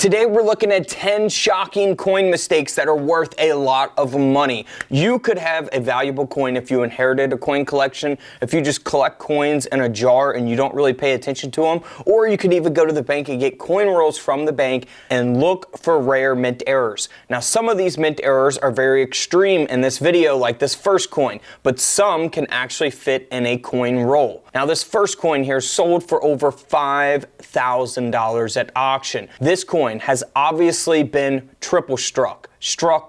Today we're looking at 10 shocking coin mistakes that are worth a lot of money. You could have a valuable coin if you inherited a coin collection, if you just collect coins in a jar and you don't really pay attention to them, or you could even go to the bank and get coin rolls from the bank and look for rare mint errors. Now some of these mint errors are very extreme in this video, like this first coin, but some can actually fit in a coin roll. Now this first coin here sold for over $5,000 at auction. This coin has obviously been triple struck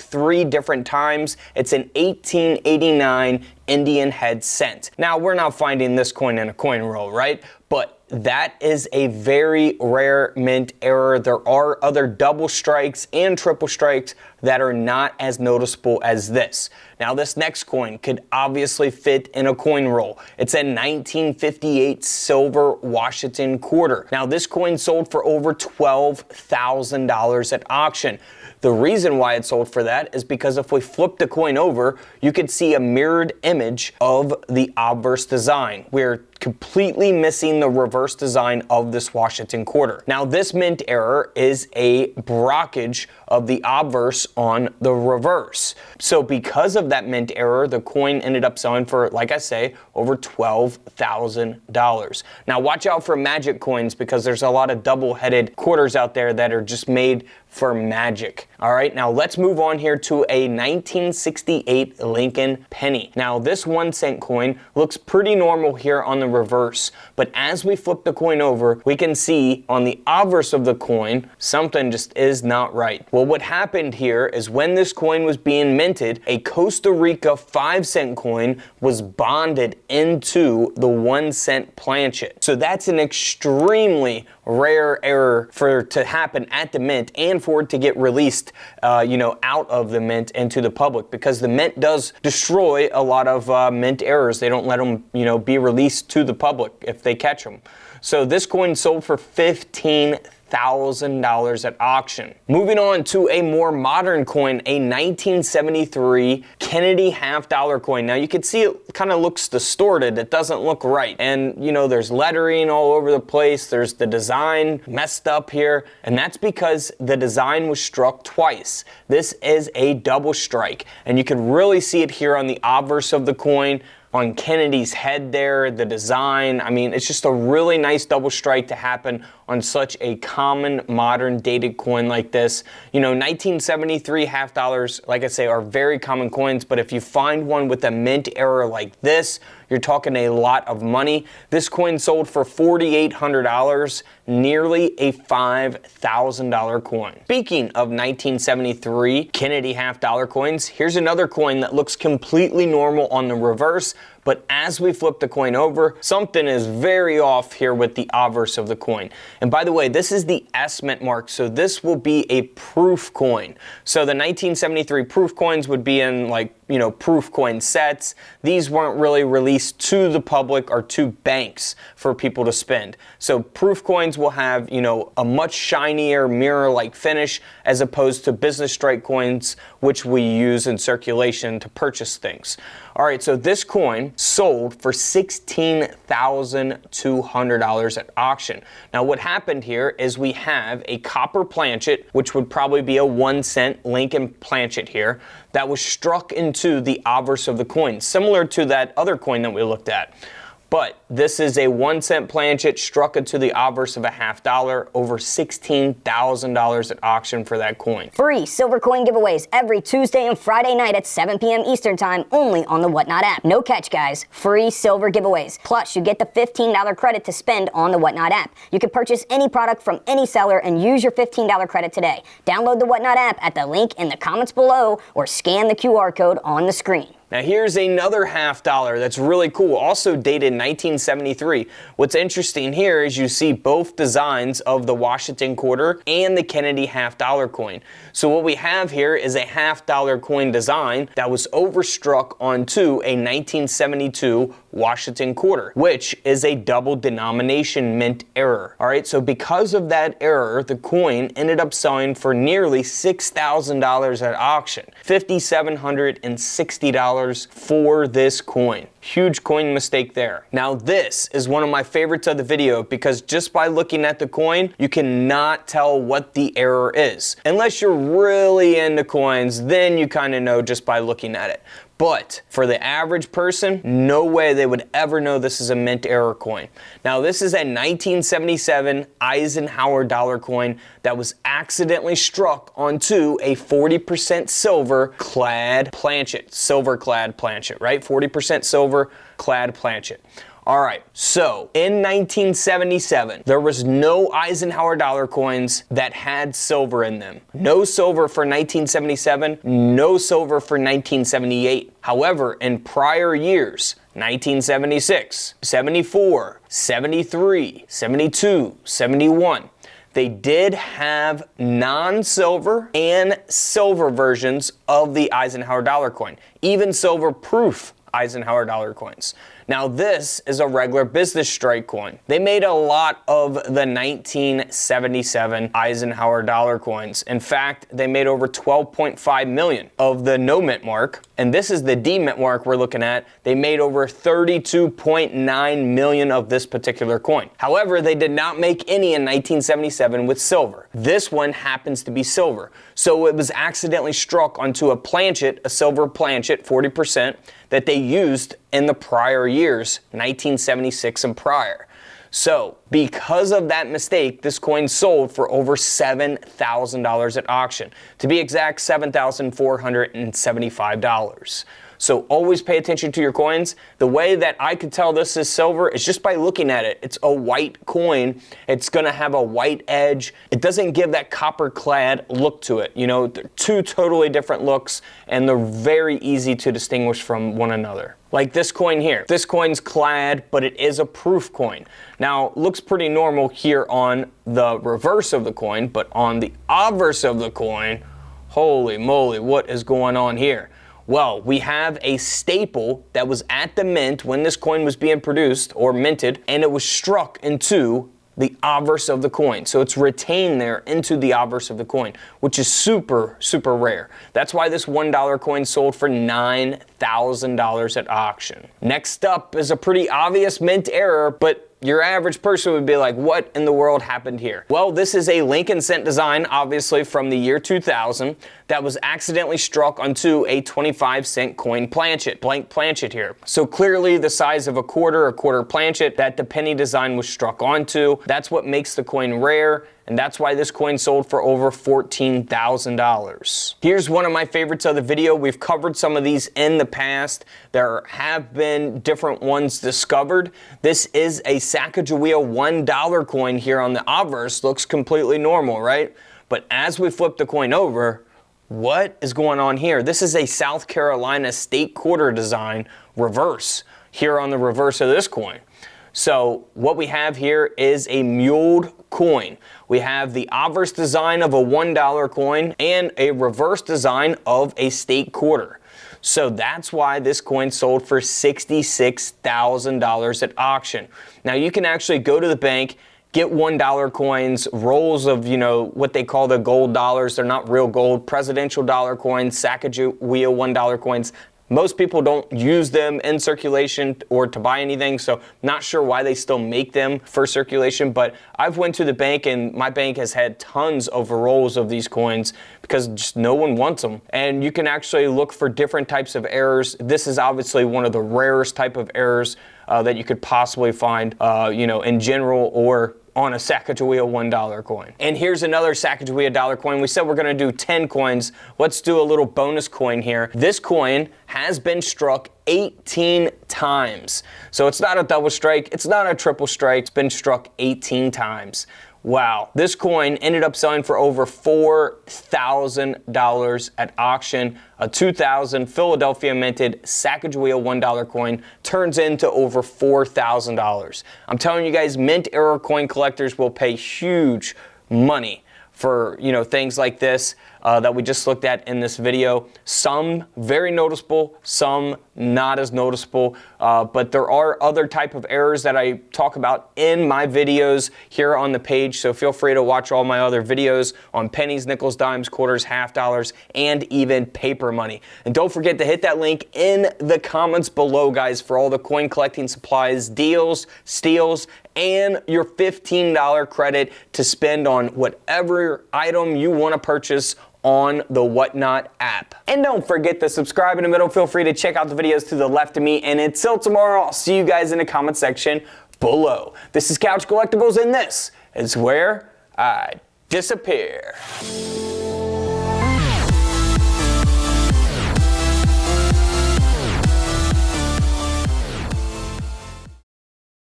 3 different times. It's an 1889 Indian head cent. Now we're not finding this coin in a coin roll, right? But that is a very rare mint error. There are other double strikes and triple strikes that are not as noticeable as this. Now this next coin could obviously fit in a coin roll. It's a 1958 silver Washington quarter. Now this coin sold for over $12,000 at auction. The reason why it sold for that is because if we flip the coin over, you could see a mirrored image of the obverse design. We're completely missing the reverse design of this Washington quarter. Now this mint error is a brockage of the obverse on the reverse. So because of that mint error, the coin ended up selling for, like I say, over $12,000. Now watch out for magic coins because there's a lot of double-headed quarters out there that are just made for magic. All right, now let's move on here to a 1968 Lincoln penny. Now this 1 cent coin looks pretty normal here on the reverse, but as we flip the coin over, we can see on the obverse of the coin, something just is not right. Well, what happened here is when this coin was being minted, a Costa Rica 5 cent coin was bonded into the 1 cent planchet. So that's an extremely rare error to happen at the mint and for it to get released, out of the mint into the public, because the mint does destroy a lot of mint errors. They don't let them, be released to the public if they catch them. So this coin sold for $15,000 at auction. Moving on to a more modern coin, a 1973 Kennedy half-dollar coin. Now you can see it kind of looks distorted. It doesn't look right. And there's lettering all over the place. There's the design messed up here. And that's because the design was struck twice. This is a double strike. And you can really see it here on the obverse of the coin, on Kennedy's head there, the design. I mean, it's just a really nice double strike to happen on such a common modern dated coin like this. 1973 half dollars, like I say, are very common coins, but if you find one with a mint error like this, you're talking a lot of money. This coin sold for $4,800, nearly a $5,000 coin. Speaking of 1973 Kennedy half-dollar coins, here's another coin that looks completely normal on the reverse, but as we flip the coin over, something is very off here with the obverse of the coin. And by the way, this is the S mint mark, so this will be a proof coin. So the 1973 proof coins would be in proof coin sets. These weren't really released to the public or to banks for people to spend. So proof coins will have, a much shinier mirror-like finish as opposed to business strike coins, which we use in circulation to purchase things. All right, so this coin sold for $16,200 at auction. Now what happened here is we have a copper planchet, which would probably be a 1 cent Lincoln planchet here, that was struck into the obverse of the coin, similar to that other coin that we looked at. But this is a 1 cent planchet struck into the obverse of a half-dollar, over $16,000 at auction for that coin. Free silver coin giveaways every Tuesday and Friday night at 7 p.m. Eastern Time, only on the Whatnot app. No catch, guys. Free silver giveaways. Plus, you get the $15 credit to spend on the Whatnot app. You can purchase any product from any seller and use your $15 credit today. Download the Whatnot app at the link in the comments below or scan the QR code on the screen. Now here's another half-dollar that's really cool, also dated 1973. What's interesting here is you see both designs of the Washington quarter and the Kennedy half-dollar coin. So what we have here is a half-dollar coin design that was overstruck onto a 1972 Washington quarter, which is a double denomination mint error. All right, so because of that error, the coin ended up selling for nearly $6,000 at auction, $5,760 for this coin. Huge coin mistake there. Now this is one of my favorites of the video because just by looking at the coin, you cannot tell what the error is. Unless you're really into coins, then you kind of know just by looking at it. But for the average person, no way they would ever know this is a mint error coin. Now this is a 1977 Eisenhower dollar coin that was accidentally struck onto a 40% silver clad planchet. Silver clad planchet, right? 40% silver clad planchet. All right, so in 1977, there was no Eisenhower dollar coins that had silver in them. No silver for 1977, no silver for 1978. However, in prior years, 1976, 74, 73, 72, 71, they did have non-silver and silver versions of the Eisenhower dollar coin, even silver-proof Eisenhower dollar coins. Now this is a regular business strike coin. They made a lot of the 1977 Eisenhower dollar coins. In fact, they made over 12.5 million of the no mint mark, and this is the D mint mark we're looking at. They made over 32.9 million of this particular coin. However, they did not make any in 1977 with silver. This one happens to be silver. So it was accidentally struck onto a planchet, a silver planchet, 40%, that they used in the prior years, 1976 and prior. So because of that mistake, this coin sold for over $7,000 at auction. To be exact, $7,475. So always pay attention to your coins. The way that I could tell this is silver is just by looking at it. It's a white coin. It's gonna have a white edge. It doesn't give that copper clad look to it. You know, they're two totally different looks and they're very easy to distinguish from one another. Like this coin here. This coin's clad, but it is a proof coin. Now, looks pretty normal here on the reverse of the coin, but on the obverse of the coin, holy moly, what is going on here? Well, we have a staple that was at the mint when this coin was being produced or minted, and it was struck into the obverse of the coin. So it's retained there into the obverse of the coin, which is super, super rare. That's why this $1 coin sold for $9,000 at auction. Next up is a pretty obvious mint error, but your average person would be like, what in the world happened here? Well, this is a Lincoln cent design, obviously from the year 2000, that was accidentally struck onto a 25-cent coin planchet, blank planchet here. So clearly the size of a quarter planchet that the penny design was struck onto. That's what makes the coin rare, and that's why this coin sold for over $14,000. Here's one of my favorites of the video. We've covered some of these in the past. There have been different ones discovered. This is a Sacagawea $1 coin here on the obverse. Looks completely normal, right? But as we flip the coin over, what is going on here? This is a South Carolina state quarter design reverse here on the reverse of this coin. So what we have here is a muled coin. We have the obverse design of a $1 coin and a reverse design of a state quarter. So that's why this coin sold for $66,000 at auction. Now you can actually go to the bank, get $1 coins, rolls of, you know, what they call the gold dollars. They're not real gold. Presidential dollar coins, Sacagawea $1 coins. Most people don't use them in circulation or to buy anything, so not sure why they still make them for circulation, but I've went to the bank and my bank has had tons of rolls of these coins because just no one wants them. And you can actually look for different types of errors. This is obviously one of the rarest type of errors that you could possibly find, you know, in general or on a Sacagawea $1 coin. And here's another Sacagawea dollar coin. We said we're gonna do 10 coins. Let's do a little bonus coin here. This coin has been struck 18 times. So it's not a double strike, it's not a triple strike, it's been struck 18 times. Wow, this coin ended up selling for over $4,000 at auction. A 2000 Philadelphia minted Sacagawea $1 coin turns into over $4,000. I'm telling you guys, mint error coin collectors will pay huge money for, you know, things like this that we just looked at in this video. Some very noticeable, some not as noticeable, but there are other type of errors that I talk about in my videos here on the page, so feel free to watch all my other videos on pennies, nickels, dimes, quarters, half dollars, and even paper money. And don't forget to hit that link in the comments below, guys, for all the coin collecting supplies, deals, steals, and your $15 credit to spend on whatever item you want to purchase on the Whatnot app. And don't forget to subscribe in the middle. Feel free to check out the videos to the left of me. And until tomorrow, I'll see you guys in the comment section below. This is Couch Collectibles, and this is where I disappear.